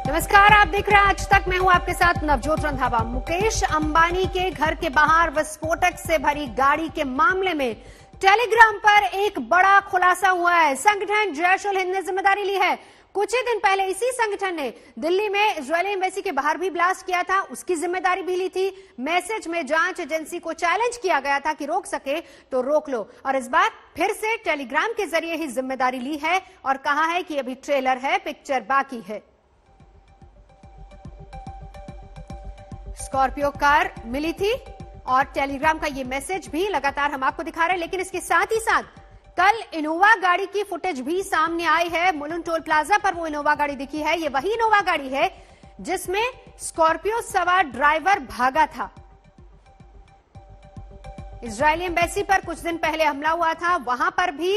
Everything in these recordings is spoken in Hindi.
नमस्कार, आप देख रहे हैं आज तक। मैं हूं आपके साथ नवजोत रंधावा। मुकेश अंबानी के घर के बाहर विस्फोटक से भरी गाड़ी के मामले में टेलीग्राम पर एक बड़ा खुलासा हुआ है। संगठन जैश उल हिंद ने जिम्मेदारी ली है। कुछ ही दिन पहले इसी संगठन ने दिल्ली में इजरायली एम्बेसी के बाहर भी ब्लास्ट किया था, उसकी जिम्मेदारी भी ली थी। मैसेज में जांच एजेंसी को चैलेंज किया गया था कि रोक सके तो रोक लो, और इस बार फिर से टेलीग्राम के जरिए ही जिम्मेदारी ली है और कहा है कि अभी ट्रेलर है, पिक्चर बाकी है। स्कॉर्पियो कार मिली थी और टेलीग्राम का ये मैसेज भी लगातार हम आपको दिखा रहे हैं, लेकिन इसके साथ ही साथ कल इनोवा गाड़ी की फुटेज भी सामने आई है। मुलुंड टोल प्लाजा पर वो इनोवा गाड़ी दिखी है। ये वही इनोवा गाड़ी है जिसमें स्कॉर्पियो सवार ड्राइवर भागा था। इजरायली एम्बेसी पर कुछ दिन पहले हमला हुआ था, वहां पर भी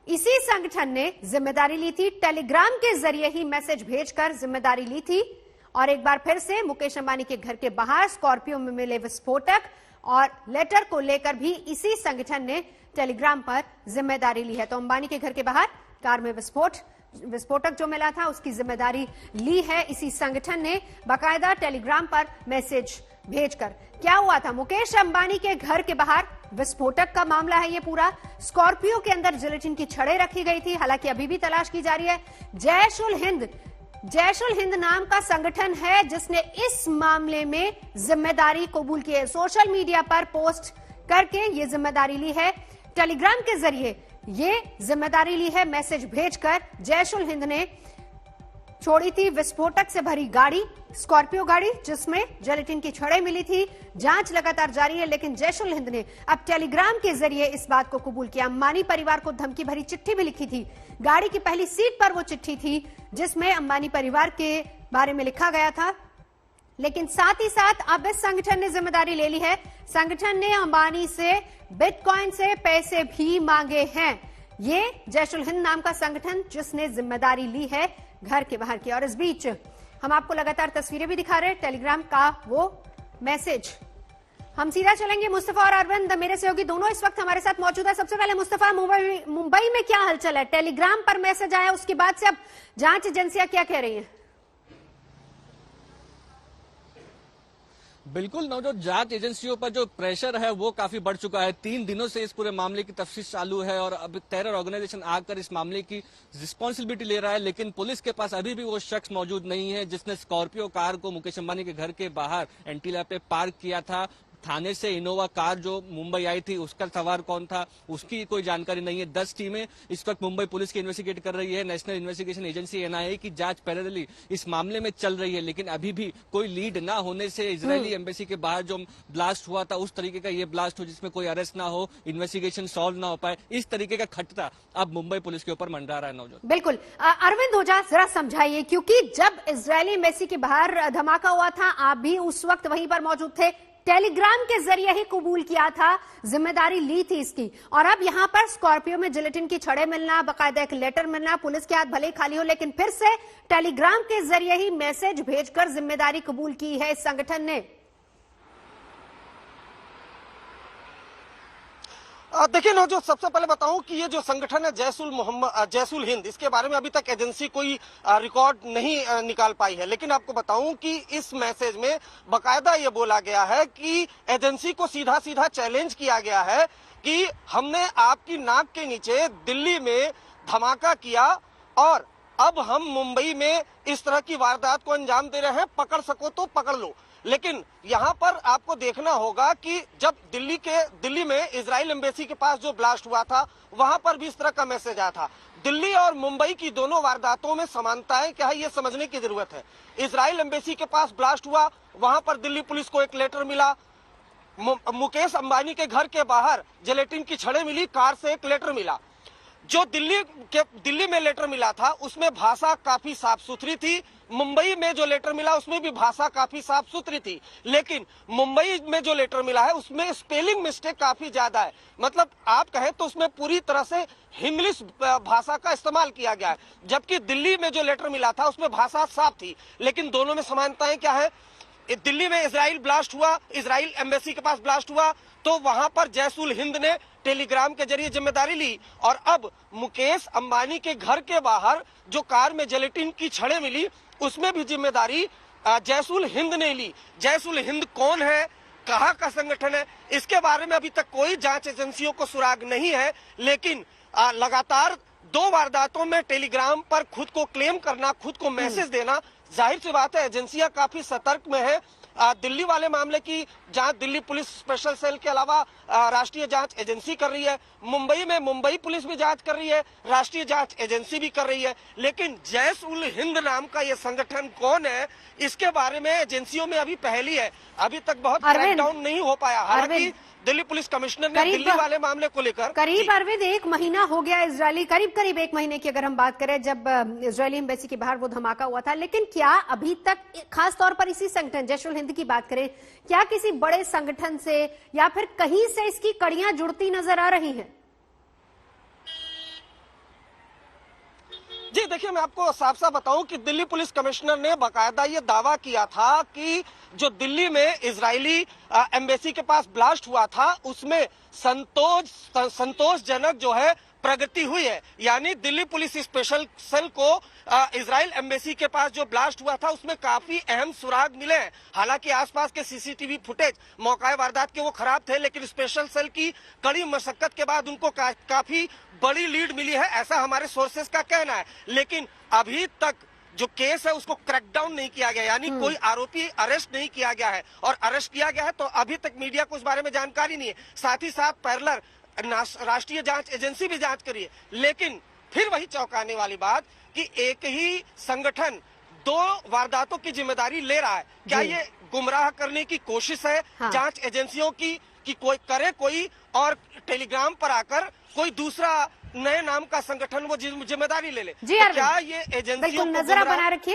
इसी संगठन ने जिम्मेदारी ली थी। टेलीग्राम के जरिए ही मैसेज भेजकर जिम्मेदारी ली थी। और एक बार फिर से मुकेश अंबानी के घर के बाहर स्कॉर्पियो में मिले विस्फोटक और लेटर को लेकर भी इसी संगठन ने टेलीग्राम पर जिम्मेदारी ली है। तो अंबानी के घर के बाहर कार में विस्फोटक जो मिला था उसकी जिम्मेदारी ली है इसी संगठन ने, बाकायदा टेलीग्राम पर मैसेज भेजकर। क्या हुआ था? मुकेश अंबानी के घर के बाहर विस्फोटक का मामला है ये पूरा। स्कॉर्पियो के अंदर जिलेटिन की छड़ें रखी गई थी, हालांकि अभी भी तलाश की जा रही है। जैश उल हिंद नाम का संगठन है जिसने इस मामले में जिम्मेदारी कबूल की है। सोशल मीडिया पर पोस्ट करके ये जिम्मेदारी ली है, टेलीग्राम के जरिए ये जिम्मेदारी ली है। मैसेज भेजकर जैश उल हिंद ने छोड़ी थी विस्फोटक से भरी गाड़ी, स्कॉर्पियो गाड़ी जिसमें जिलेटिन की छड़ें मिली थी। जांच लगातार जारी है, लेकिन जैश उल हिंद ने अब टेलीग्राम के जरिए इस बात को कबूल किया। अंबानी परिवार को धमकी भरी चिट्ठी भी लिखी थी। गाड़ी की पहली सीट पर वो चिट्ठी थी जिसमें अंबानी परिवार के बारे में लिखा गया था, लेकिन साथ ही साथ अब इस संगठन ने जिम्मेदारी ले ली है। संगठन ने अंबानी से बिटकॉइन से पैसे भी मांगे हैं। ये जैश उल हिंद नाम का संगठन जिसने जिम्मेदारी ली है घर के बाहर की। और इस बीच हम आपको लगातार तस्वीरें भी दिखा रहे हैं, टेलीग्राम का वो मैसेज। हम सीधा चलेंगे, मुस्तफा और अरविंद मेरे सहयोगी दोनों इस वक्त हमारे साथ मौजूद है। सबसे पहले मुस्तफा, मुंबई में क्या हलचल है? टेलीग्राम पर मैसेज आया, उसके बाद से अब जांच एजेंसियां क्या कह रही हैं? बिल्कुल नवजोत, जांच एजेंसियों पर जो प्रेशर है वो काफी बढ़ चुका है। 3 दिनों से इस पूरे मामले की तफ्तीश चालू है और अब टेरर ऑर्गेनाइजेशन आकर इस मामले की रिस्पॉन्सिबिलिटी ले रहा है, लेकिन पुलिस के पास अभी भी वो शख्स मौजूद नहीं है जिसने स्कॉर्पियो कार को मुकेश अंबानी के घर के बाहर एंटीला पे पार्क किया था। थाने से इनोवा कार जो मुंबई आई थी उसका सवार कौन था उसकी कोई जानकारी नहीं है। 10 टीमें इस वक्त मुंबई पुलिस की इन्वेस्टिगेट कर रही है। नेशनल इन्वेस्टिगेशन एजेंसी एनआईए की जांच पैरेलली इस मामले में चल रही है, लेकिन अभी भी कोई लीड ना होने से इजरायली एम्बेसी के बाहर जो ब्लास्ट हुआ था उस तरीके का ये ब्लास्ट हो जिसमें कोई अरेस्ट ना हो, इन्वेस्टिगेशन सॉल्व ना हो पाए, इस तरीके का खटका अब मुंबई पुलिस के ऊपर मंडरा रहा है। नवजोत, बिल्कुल अरविंद ओझा जरा समझाइए, क्योंकि जब इजरायली एम्बेसी के बाहर धमाका हुआ था आप भी उस वक्त वहीं पर मौजूद थे। टेलीग्राम के जरिए ही कबूल किया था, जिम्मेदारी ली थी इसकी, और अब यहां पर स्कॉर्पियो में जिलेटिन की छड़ें मिलना, बाकायदा एक लेटर मिलना, पुलिस के हाथ भले ही खाली हो लेकिन फिर से टेलीग्राम के जरिए ही मैसेज भेजकर जिम्मेदारी कबूल की है इस संगठन ने। देखिए नवजोत, सबसे पहले बताऊं कि ये जो संगठन है जैश उल हिंद, इसके बारे में अभी तक एजेंसी कोई रिकॉर्ड नहीं निकाल पाई है, लेकिन आपको बताऊं कि इस मैसेज में बकायदा ये बोला गया है कि एजेंसी को सीधा सीधा चैलेंज किया गया है कि हमने आपकी नाक के नीचे दिल्ली में धमाका किया और अब हम मुंबई में इस तरह की वारदात को अंजाम दे रहे हैं, पकड़ सको तो पकड़ लो। लेकिन यहाँ पर आपको देखना होगा कि जब दिल्ली में इजराइल एम्बेसी के पास जो ब्लास्ट हुआ था वहां पर भी इस तरह का मैसेज आया था। दिल्ली और मुंबई की दोनों वारदातों में समानताएं क्या है ये समझने की जरूरत है। इजराइल एम्बेसी के पास ब्लास्ट हुआ, वहां पर दिल्ली पुलिस को एक लेटर मिला। मुकेश अंबानी के घर के बाहर जिलेटिन की छड़ें मिली, कार से एक लेटर मिला। जो दिल्ली में लेटर मिला था उसमें भाषा काफी साफ सुथरी थी, मुंबई में जो लेटर मिला उसमें भी भाषा काफी साफ सुथरी थी, लेकिन मुंबई में जो लेटर मिला है उसमें स्पेलिंग मिस्टेक काफी ज्यादा है। मतलब आप कहें तो उसमें पूरी तरह से इंग्लिश भाषा का इस्तेमाल किया गया है, जबकि दिल्ली में जो लेटर मिला था उसमें भाषा साफ थी। लेकिन दोनों में समानताएं क्या है? दिल्ली में इजराइल एम्बेसी के पास ब्लास्ट हुआ तो वहां पर जैश उल हिंद ने टेलीग्राम के जरिए जिम्मेदारी ली। और अब मुकेश अंबानी के घर के बाहर जो कार में जिलेटिन की छड़ें मिली, उसमें भी जिम्मेदारी जैसुल हिंद ने ली। जैसुल हिंद कौन है, कहाँ का संगठन है, इसके बारे में अभी तक कोई जांच एजेंसियों को सुराग नहीं है। लेकिन लगातार 2 वारदातों में टेलीग्राम पर खुद को क्लेम करना, खुद को मैसेज देना, जाहिर सी बात है एजेंसियां काफी सतर्क में है। दिल्ली वाले मामले की जांच दिल्ली पुलिस स्पेशल सेल के अलावा राष्ट्रीय जांच एजेंसी कर रही है। मुंबई में मुंबई पुलिस भी जांच कर रही है, राष्ट्रीय जांच एजेंसी भी कर रही है। लेकिन जैश-उल हिंद नाम का ये संगठन कौन है, इसके बारे में एजेंसियों में अभी पहली है, अभी तक बहुत क्रैकडाउन नहीं हो पाया। हालांकि दिल्ली पुलिस कमिश्नर ने दिल्ली वाले मामले को लेकर करीब अरविंद 1 महीना हो गया इजरायली, करीब 1 महीने की अगर हम बात करें, जब इजरायली एम्बेसी के बाहर वो धमाका हुआ था। लेकिन क्या अभी तक, खास तौर पर इसी संगठन जैश-उल हिंद की बात करें, क्या किसी बड़े संगठन से या फिर कहीं से इसकी कड़ियां जुड़ती नजर आ रही हैं? जी देखिए, मैं आपको साफ साफ बताऊं कि दिल्ली पुलिस कमिश्नर ने बाकायदा ये दावा किया था कि जो दिल्ली में इजरायली एम्बेसी के पास ब्लास्ट हुआ था, उसमें संतोषजनक जो है प्रगति हुई है। यानी दिल्ली पुलिस स्पेशल सेल को इजराइल एम्बेसी के पास जो ब्लास्ट हुआ था उसमें काफी अहम सुराग मिले हैं। हालांकि आसपास के सीसीटीवी फुटेज मौका वारदात के वो खराब थे, लेकिन स्पेशल सेल की कड़ी मशक्कत के बाद उनको काफी बड़ी लीड मिली है, ऐसा हमारे सोर्सेस का कहना है। लेकिन अभी तक जो केस है उसको क्रैकडाउन नहीं किया गया, यानी कोई आरोपी अरेस्ट नहीं किया गया है। और अरेस्ट किया गया है तो अभी तक मीडिया को उस बारे में जानकारी नहीं है। साथ ही साथ पैरेलल राष्ट्रीय जांच एजेंसी भी जांच करी है। लेकिन फिर वही चौंकाने वाली बात कि एक ही संगठन 2 वारदातों की जिम्मेदारी ले रहा है। क्या ये गुमराह करने की कोशिश है जांच एजेंसियों की कि कोई करे कोई और टेलीग्राम पर आकर कोई दूसरा नए नाम का संगठन वो जिम्मेदारी ले ले? जी तो क्या ये एजेंसियों को नजर बना रखिए।